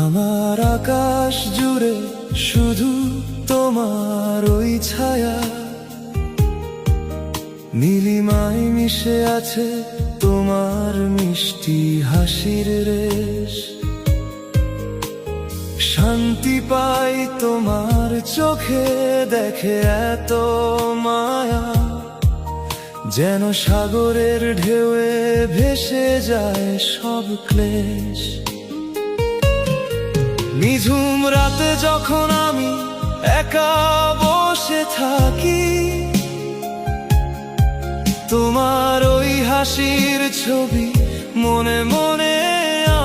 আমার আকাশ জুড়ে শুধু তোমার ওই ছায়া, নীলিমায় মিশে আছে তোমার মিষ্টি হাসির রেশ। শান্তি পাই তোমার চোখে দেখে এত মায়া, যেন সাগরের ঢেউয়ে ভেসে যায় সব ক্লেশ। নিঝুম রাতে যখন আমি একা বসে থাকি, তোমার ওই হাসির ছবি মনে মনে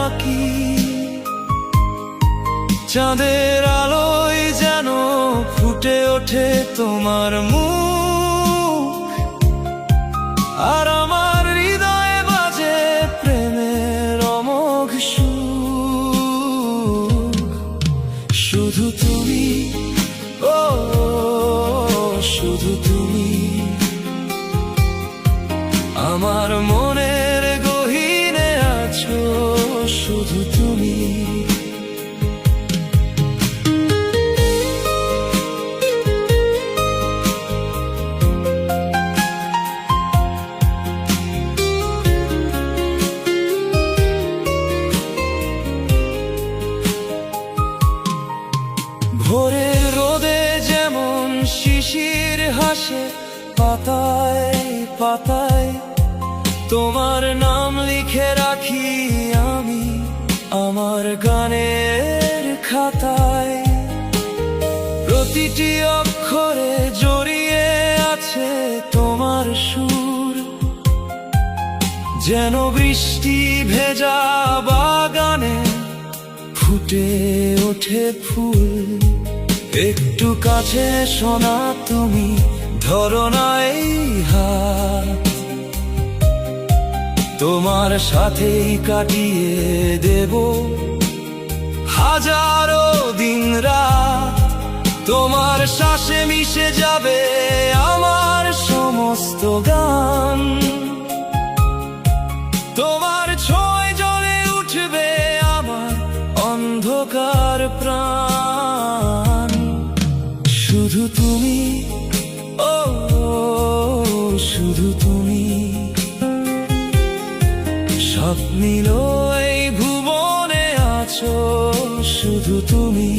আঁকি। চাঁদের আলোয় যেন ফুটে ওঠে তোমার মুখ, আর আমার হৃদয়ে বাজে প্রেমের অমোঘ সুর। শুধু তুমি, ও শুধু তুমি, আমার মনের গহীনে আছো শুধু তুমি। ভোরের রোদে যেমন শিশির হাসে পাতায় পাতায়, তোমার নাম লিখে রাখি আমি আমার গানের খাতায়। প্রতিটি অক্ষরে জড়িয়ে আছে তোমার সুর, যেন বৃষ্টি ভেজা বাগানে ফুটে ওঠে ফুল। একটু কাছে শোনা তুমি, ধরো না এই হাত, তোমার সাথেই কাটিয়ে দেব হাজারো দিন রাত। তোমার শ্বাসে মিশে যাবে আমার সমস্ত গান, তোমার ছোঁয়ায় জ্বলে উঠবে আমার অন্ধকার প্রাণ। শুধু তুমি, ও শুধু তুমি, সব মিল এই ভুবনে আছো শুধু তুমি।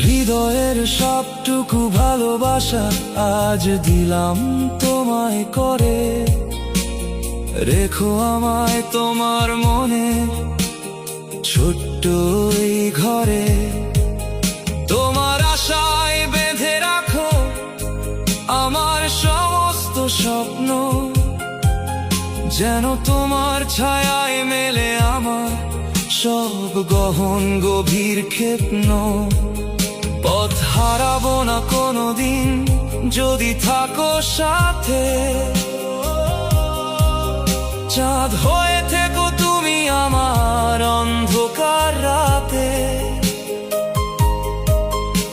হৃদয়ের সবটুকু ভালোবাসা আজ দিলাম তোমায় করে, রেখো আমায় তোমার মনে ছোট্ট এই ঘরে। তোমার আশায় বেঁধে রাখো আমার সমস্ত স্বপ্ন, যেন তোমার ছায়ায় মেলে আমার সব গহন গভীর ক্ষেপণ। পথ হারাবো না কোনোদিন যদি থাকো সাথে, চাঁদ হয়ে থেকো তুমি আমার অন্ধকার রাতে।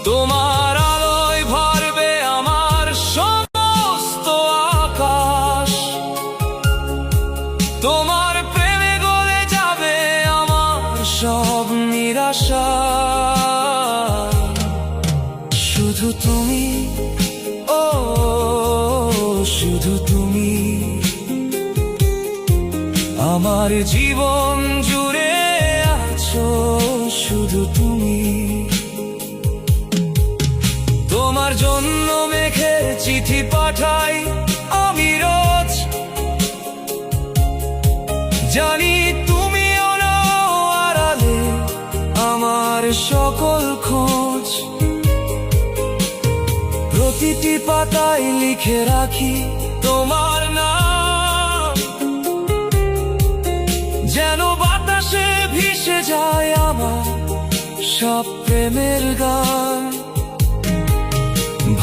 তোমার আলোয় ভরবে আমার সমস্ত আকাশ, তোমার প্রেমে গলে যাবে আমার সব নিরাশা। শুধু তুমি, ও শুধু তুমি, আমার জীবন জুড়ে আছো শুধু তুমি। তোমার জন্য মেঘের চিঠি পাঠাই আমি রোজ, জানি তুমিও নাও আড়ালে আমার সকল খোঁজ। প্রতিটি পাতায় লিখে রাখি তোমার নাম, যেন বাতাসে ভেসে যায় আমার সব প্রেমের গান।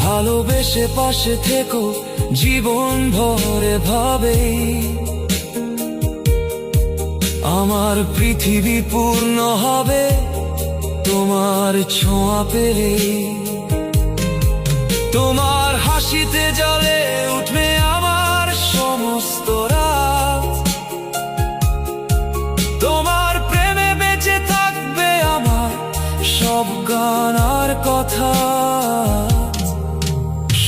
ভালোবেসে পাশে থেকো জীবন ভরে ভাবে, আমার পৃথিবী পূর্ণ হবে তোমার ছোঁয়া পেলে। তোমার হাসিতে জ্বলে উঠবে আমার সমস্ত রাত, তোমার প্রেমে বেঁচে থাকবে আমার সব গান আর কথা।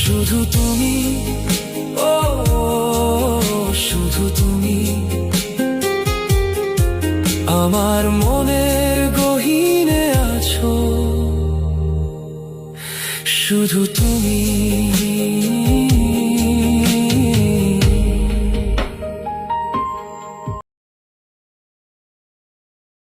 শুধু তুমি, ও শুধু তুমি, আমার মনের গহীনে আছো, শুধু তুমি।